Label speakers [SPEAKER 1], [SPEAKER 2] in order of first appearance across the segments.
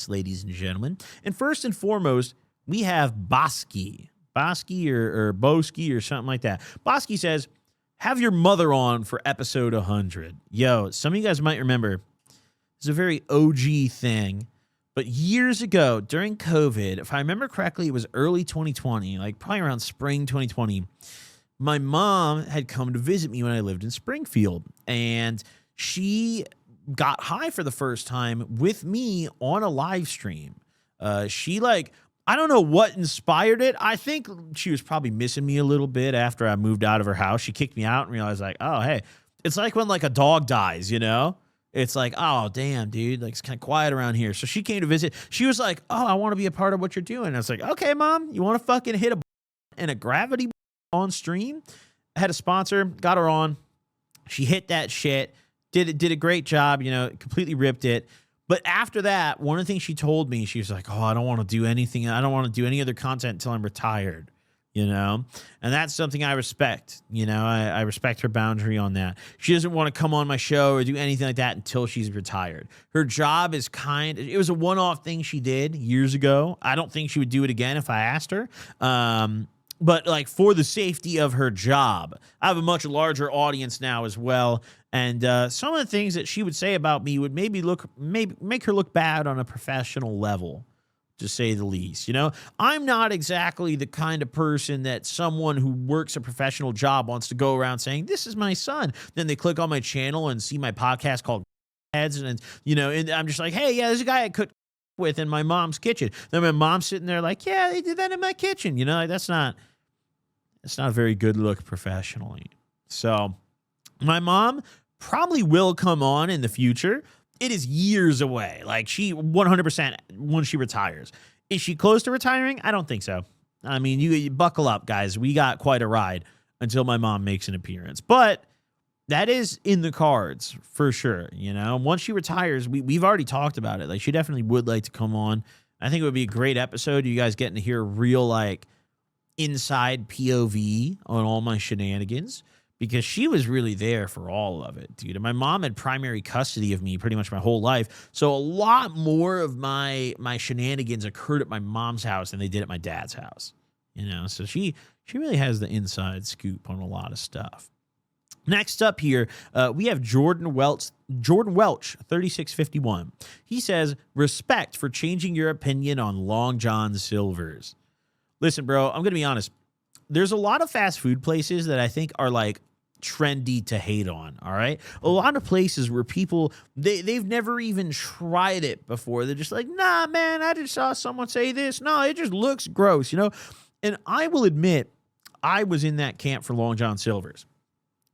[SPEAKER 1] comments, ladies and gentlemen. And first and foremost, we have Bosky. Bosky or Boski or something like that. Bosky says, have your mother on for episode 100. Yo, some of you guys might remember, it's a very OG thing. But years ago, during COVID, if I remember correctly, it was early 2020, like probably around spring 2020, my mom had come to visit me when I lived in Springfield. And she got high for the first time with me on a live stream. I don't know what inspired it. I think she was probably missing me a little bit after I moved out of her house. She kicked me out and realized like, oh, hey, it's like when like a dog dies, you know? It's like, oh, damn, dude, like it's kind of quiet around here. So she came to visit. She was like, oh, I want to be a part of what you're doing. I was like, okay, mom, you want to fucking hit a gravity on stream? I had a sponsor, got her on. She hit that shit, did a great job, you know, completely ripped it. But after that, one of the things she told me, she was like, oh, I don't want to do anything. I don't want to do any other content until I'm retired. You know, and that's something I respect. You know, I respect her boundary on that. She doesn't want to come on my show or do anything like that until she's retired. Her job is it was a one-off thing she did years ago. I don't think she would do it again if I asked her. But like for the safety of her job, I have a much larger audience now as well. And some of the things that she would say about me would maybe make her look bad on a professional level, to say the least. You know, I'm not exactly the kind of person that someone who works a professional job wants to go around saying, this is my son. Then they click on my channel and see my podcast called Heads. And, you know, and I'm just like, hey, yeah, there's a guy I cooked with in my mom's kitchen. Then my mom's sitting there like, yeah, they did that in my kitchen. You know, like that's not a very good look professionally. So my mom probably will come on in the future. It is years away. Like she 100% when she retires. Is she close to retiring? I don't think so. I mean, you buckle up, guys. We got quite a ride until my mom makes an appearance. But that is in the cards for sure. You know, once she retires, we've already talked about it. Like she definitely would like to come on. I think it would be a great episode. You guys getting to hear real like inside POV on all my shenanigans. Because she was really there for all of it, dude. And my mom had primary custody of me pretty much my whole life. So a lot more of my shenanigans occurred at my mom's house than they did at my dad's house. You know, so she really has the inside scoop on a lot of stuff. Next up here, we have Jordan Welch, 3651. He says, respect for changing your opinion on Long John Silver's. Listen, bro, I'm going to be honest. There's a lot of fast food places that I think are like trendy to hate on, all right? A lot of places where people, they've never even tried it before. They're just like, nah, man, I just saw someone say this. No, it just looks gross, you know? And I will admit, I was in that camp for Long John Silver's.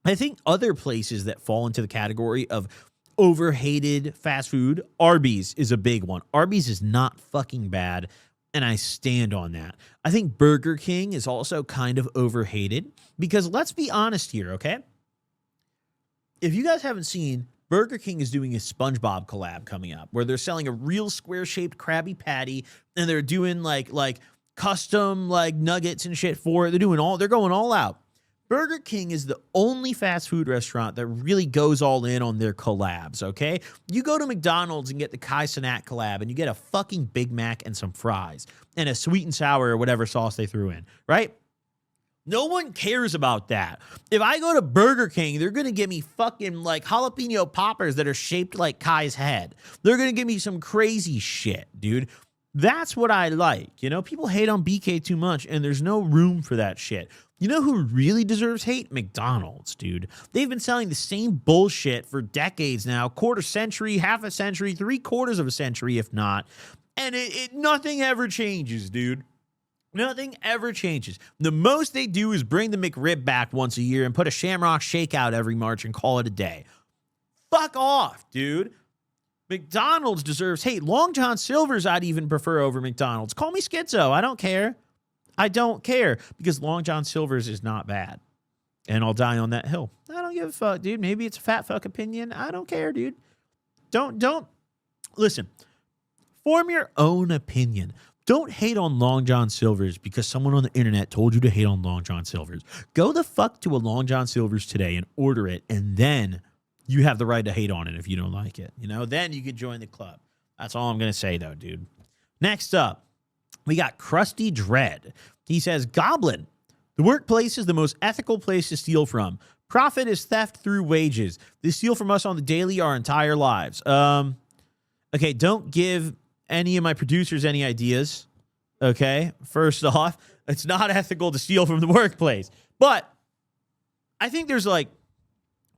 [SPEAKER 1] I think other places that fall into the category of overhated fast food, Arby's is a big one. Arby's is not fucking bad. And I stand on that. I think Burger King is also kind of overhated because let's be honest here, okay? If you guys haven't seen, Burger King is doing a SpongeBob collab coming up where they're selling a real square-shaped Krabby Patty and they're doing like custom like nuggets and shit for it. They're going all out. Burger King is the only fast food restaurant that really goes all in on their collabs, okay? You go to McDonald's and get the Kai Cenat collab, and you get a fucking Big Mac and some fries and a sweet and sour or whatever sauce they threw in, right? No one cares about that. If I go to Burger King, they're going to give me fucking like jalapeno poppers that are shaped like Kai's head. They're going to give me some crazy shit, dude. That's what I like. You know, people hate on BK too much, and there's no room for that shit. You know who really deserves hate? McDonald's, dude. They've been selling the same bullshit for decades now, quarter century, half a century, 3/4 of a century, if not. And nothing ever changes, dude. Nothing ever changes. The most they do is bring the McRib back once a year and put a Shamrock Shake out every March and call it a day. Fuck off, dude. McDonald's deserves hate. Long John Silver's I'd even prefer over McDonald's. Call me schizo. I don't care. I don't care because Long John Silver's is not bad. And I'll die on that hill. I don't give a fuck, dude. Maybe it's a fat fuck opinion. I don't care, dude. Don't. Listen, form your own opinion. Don't hate on Long John Silver's because someone on the internet told you to hate on Long John Silver's. Go the fuck to a Long John Silver's today and order it, and then you have the right to hate on it if you don't like it. You know, then you can join the club. That's all I'm going to say, though, dude. Next up, we got Krusty Dread. He says, Goblin, the workplace is the most ethical place to steal from. Profit is theft through wages. They steal from us on the daily our entire lives. Okay, don't give any of my producers any ideas. Okay, first off, it's not ethical to steal from the workplace. But I think there's like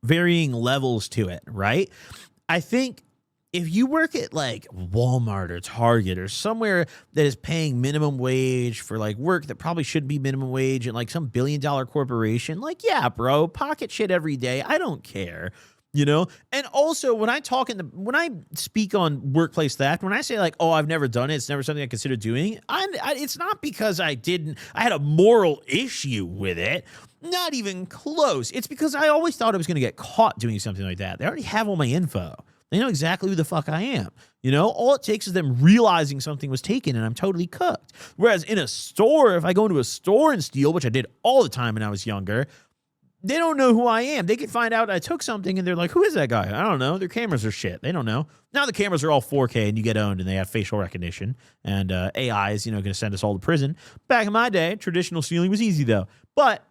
[SPEAKER 1] varying levels to it, right? I think if you work at like Walmart or Target or somewhere that is paying minimum wage for like work that probably should be minimum wage and like some billion-dollar corporation, like, yeah, bro, pocket shit every day. I don't care, you know? And also when I speak on workplace theft, when I say like, oh, I've never done it, it's never something I consider doing, it's not because I had a moral issue with it. Not even close. It's because I always thought I was going to get caught doing something like that. They already have all my info. They know exactly who the fuck I am. You know, all it takes is them realizing something was taken and I'm totally cooked. Whereas in a store, if I go into a store and steal, which I did all the time when I was younger, they don't know who I am. They could find out I took something and they're like, who is that guy? I don't know. Their cameras are shit. They don't know. Now the cameras are all 4K and you get owned and they have facial recognition and AI is, going to send us all to prison. Back in my day, traditional stealing was easy though. But,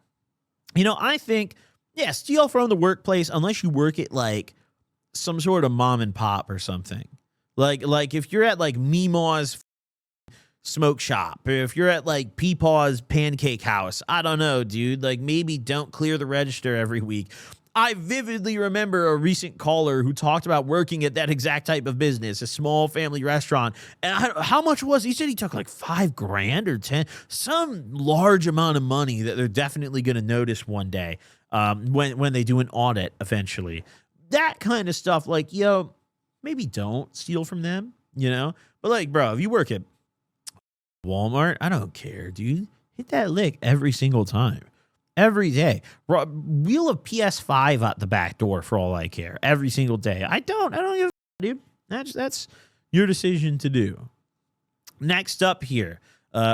[SPEAKER 1] I think, yeah, steal from the workplace unless you work at like some sort of mom and pop or something. Like if you're at like Meemaw's smoke shop, or if you're at like Peepaw's pancake house, I don't know, dude. Like maybe don't clear the register every week. I vividly remember a recent caller who talked about working at that exact type of business, a small family restaurant. And how much was he said he took like $5,000 or 10, some large amount of money that they're definitely going to notice one day when they do an audit eventually. That kind of stuff, like, maybe don't steal from them, But like, bro, if you work at Walmart, I don't care, dude. Hit that lick every single time. Every day. Wheel of PS5 out the back door for all I care. Every single day. I don't give a dude. That's your decision to do. Next up here,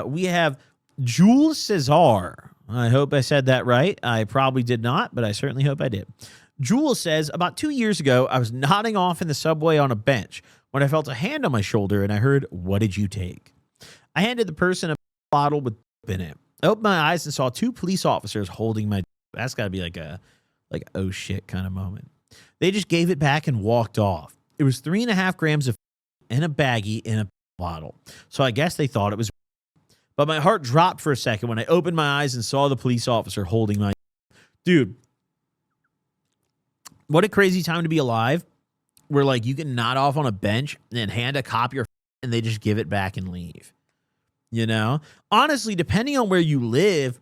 [SPEAKER 1] we have Jules Cesar. I hope I said that right. I probably did not, but I certainly hope I did. Jules says, about 2 years ago, I was nodding off in the subway on a bench when I felt a hand on my shoulder and I heard, "What did you take?" I handed the person a bottle with in it. I opened my eyes and saw 2 police officers holding my. That's got to be like oh shit kind of moment. They just gave it back and walked off. It was 3.5 grams of in a baggie in a bottle. So I guess they thought it was. But my heart dropped for a second when I opened my eyes and saw the police officer holding my. Dude. What a crazy time to be alive where, like, you can nod off on a bench and hand a cop your and they just give it back and leave. Honestly, depending on where you live,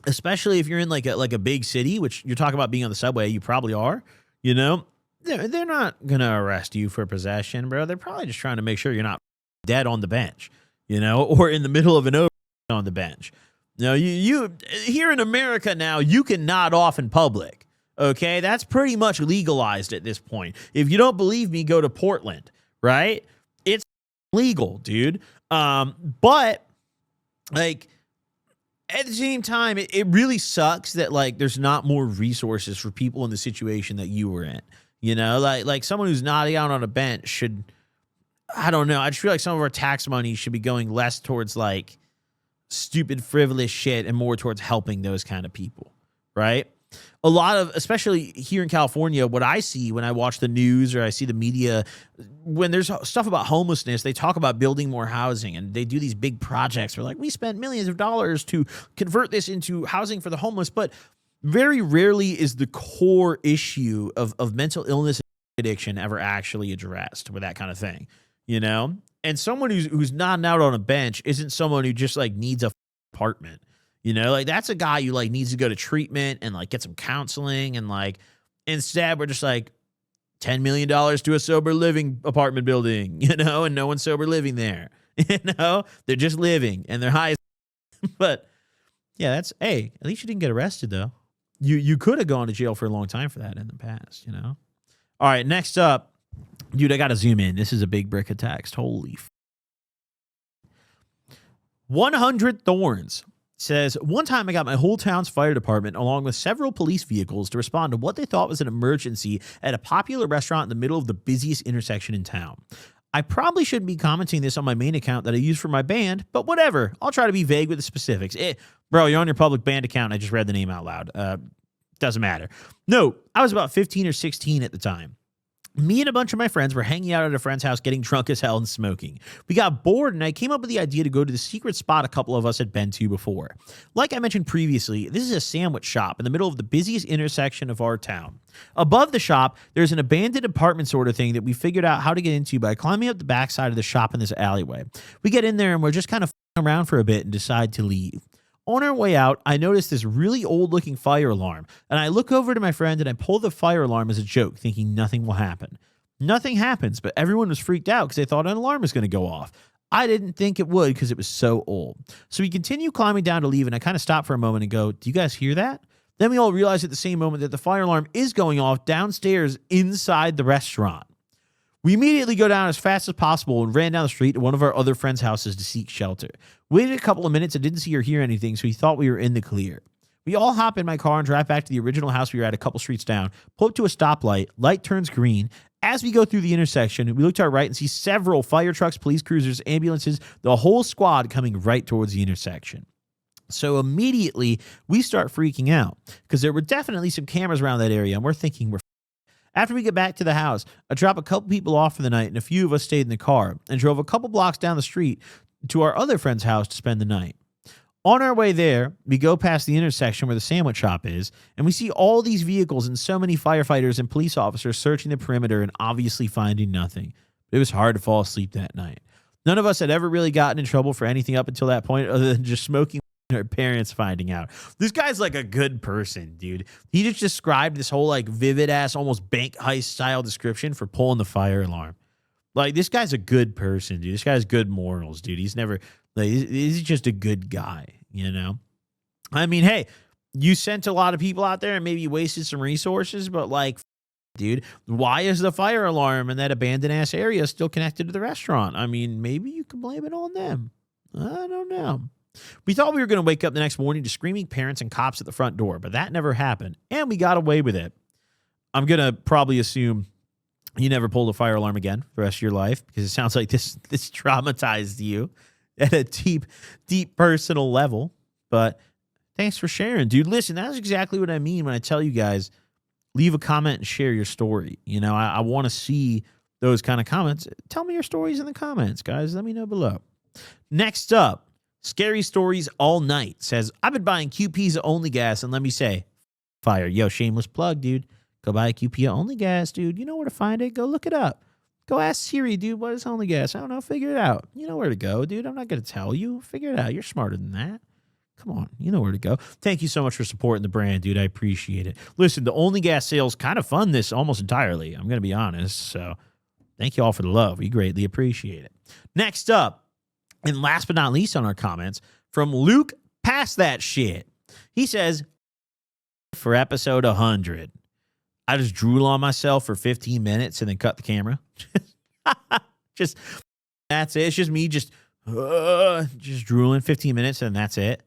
[SPEAKER 1] especially if you're in, like a big city, which you're talking about being on the subway, you probably are, they're not going to arrest you for possession, bro. They're probably just trying to make sure you're not dead on the bench, or in the middle of an over on the bench. You here in America now, you can nod off in public. Okay, that's pretty much legalized at this point. If you don't believe me, go to Portland, right? It's legal, dude. But like at the same time, it really sucks that like there's not more resources for people in the situation that you were in. Like someone who's nodding out on a bench should, I don't know. I just feel like some of our tax money should be going less towards like stupid, frivolous shit and more towards helping those kind of people, right? A lot of, especially here in California, what I see when I watch the news or I see the media, when there's stuff about homelessness, they talk about building more housing and they do these big projects. They're like, we spent millions of dollars to convert this into housing for the homeless. But very rarely is the core issue of mental illness and addiction ever actually addressed with that kind of thing, And someone who's nodding out on a bench isn't someone who just like needs a apartment. Like that's a guy who like needs to go to treatment and like get some counseling and like instead we're just like $10 million to a sober living apartment building, and no one's sober living there, they're just living and they're high. But yeah, hey, at least you didn't get arrested though. You could have gone to jail for a long time for that in the past, All right, next up, dude, I got to zoom in. This is a big brick of text. Holy 100 Thorns says, one time I got my whole town's fire department along with several police vehicles to respond to what they thought was an emergency at a popular restaurant in the middle of the busiest intersection in town. I probably shouldn't be commenting this on my main account that I use for my band, but whatever. I'll try to be vague with the specifics. Bro, you're on your public band account. I just read the name out loud. Doesn't matter. No, I was about 15 or 16 at the time. Me and a bunch of my friends were hanging out at a friend's house getting drunk as hell and smoking. We got bored, and I came up with the idea to go to the secret spot a couple of us had been to before. Like I mentioned previously, this is a sandwich shop in the middle of the busiest intersection of our town. Above the shop, there's an abandoned apartment sort of thing that we figured out how to get into by climbing up the backside of the shop in this alleyway. We get in there, and we're just kind of f***ing around for a bit and decide to leave. On our way out, I noticed this really old-looking fire alarm, and I look over to my friend and I pull the fire alarm as a joke, thinking nothing will happen. Nothing happens, but everyone was freaked out because they thought an alarm was going to go off. I didn't think it would because it was so old. So we continue climbing down to leave, and I kind of stop for a moment and go, do you guys hear that? Then we all realize at the same moment that the fire alarm is going off downstairs inside the restaurant. We immediately go down as fast as possible and ran down the street to one of our other friends' houses to seek shelter. Waited a couple of minutes and didn't see or hear anything, so we thought we were in the clear. We all hop in my car and drive back to the original house we were at a couple streets down, pull up to a stoplight, light turns green. As we go through the intersection, we look to our right and see several fire trucks, police cruisers, ambulances, the whole squad coming right towards the intersection. So immediately, we start freaking out because there were definitely some cameras around that area, and we're thinking we're After we get back to the house, I drop a couple people off for the night, and a few of us stayed in the car and drove a couple blocks down the street to our other friend's house to spend the night. On our way there, we go past the intersection where the sandwich shop is, and we see all these vehicles and so many firefighters and police officers searching the perimeter and obviously finding nothing. It was hard to fall asleep that night. None of us had ever really gotten in trouble for anything up until that point other than just smoking and our parents finding out. This guy's like a good person, dude. He just described this whole like vivid ass, almost bank heist style description for pulling the fire alarm. Like, this guy's a good person, dude. This guy has good morals, dude. He's never, like, he's just a good guy, you know? I mean, hey, you sent a lot of people out there and maybe you wasted some resources, but like, dude, why is the fire alarm in that abandoned ass area still connected to the restaurant? I mean, maybe you can blame it on them. I don't know. We thought we were going to wake up the next morning to screaming parents and cops at the front door, but that never happened, and we got away with it. I'm going to probably assume you never pulled a fire alarm again for the rest of your life, because it sounds like this traumatized you at a deep personal level. But thanks for sharing, dude. Listen, that's exactly what I mean when I tell you guys, leave a comment and share your story. You know, I want to see those kind of comments. Tell me your stories in the comments, guys. Let me know below. Next up, Scary Stories All Night says, I've been buying QP's Only Gas, and let me say, fire. Yo, shameless plug, dude. Go buy a QP Only Gas, dude. You know where to find it. Go look it up. Go ask Siri, dude, what is Only Gas? I don't know. Figure it out. You know where to go, dude. I'm not going to tell you. Figure it out. You're smarter than that. Come on. You know where to go. Thank you so much for supporting the brand, dude. I appreciate it. Listen, the Only Gas sales kind of fund this almost entirely. I'm going to be honest. So thank you all for the love. We greatly appreciate it. Next up, and last but not least on our comments, from Luke Past That Shit. He says, for episode 100, I just drool on myself for 15 minutes and then cut the camera. Just, that's it. It's just me just drooling 15 minutes and that's it.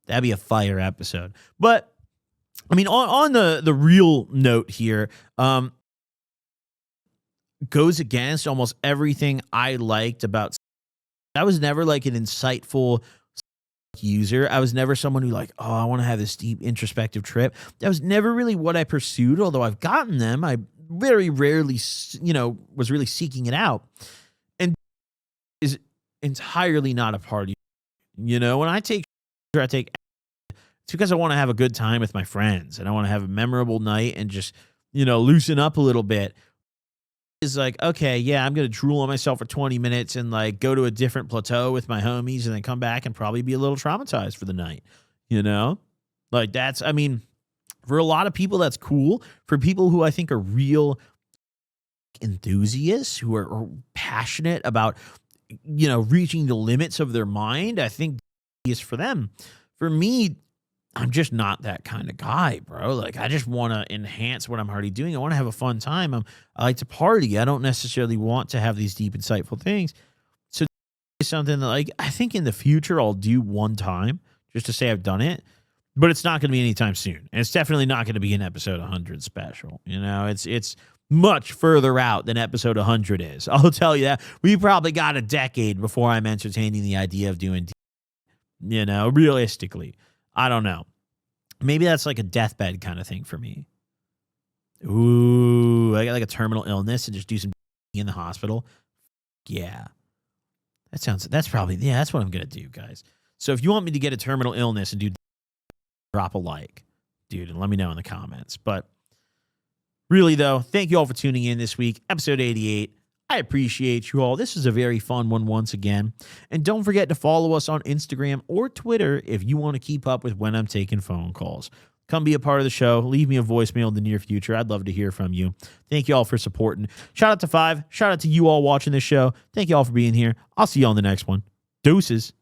[SPEAKER 1] That'd be a fire episode. But, I mean, on the real note here, goes against almost everything I liked about. I was never like an insightful user. I was never someone who like, oh, I want to have this deep introspective trip. That was never really what I pursued, although I've gotten them. I very rarely, was really seeking it out. And is entirely not a party. When I take, it's because I want to have a good time with my friends and I want to have a memorable night and just, loosen up a little bit. Is like, okay, yeah, I'm going to drool on myself for 20 minutes and like go to a different plateau with my homies and then come back and probably be a little traumatized for the night, Like that's, I mean, for a lot of people, that's cool. For people who I think are real enthusiasts, who are passionate about, reaching the limits of their mind, I think is for them. For me, I'm just not that kind of guy, bro. Like, I just want to enhance what I'm already doing. I want to have a fun time. I like to party. I don't necessarily want to have these deep, insightful things. So it's something that, like, I think in the future I'll do one time just to say I've done it, but it's not going to be anytime soon. And it's definitely not going to be an episode 100 special. It's much further out than episode 100 is. I'll tell you that. We probably got a decade before I'm entertaining the idea of doing, realistically. I don't know. Maybe that's like a deathbed kind of thing for me. Ooh, I got like a terminal illness and just do some in the hospital. Yeah. That's what I'm going to do, guys. So if you want me to get a terminal illness and do, drop a like, dude, and let me know in the comments. But really, though, thank you all for tuning in this week, episode 88. I appreciate you all. This is a very fun one once again. And don't forget to follow us on Instagram or Twitter if you want to keep up with when I'm taking phone calls. Come be a part of the show. Leave me a voicemail in the near future. I'd love to hear from you. Thank you all for supporting. Shout out to Five. Shout out to you all watching this show. Thank you all for being here. I'll see you on the next one. Deuces.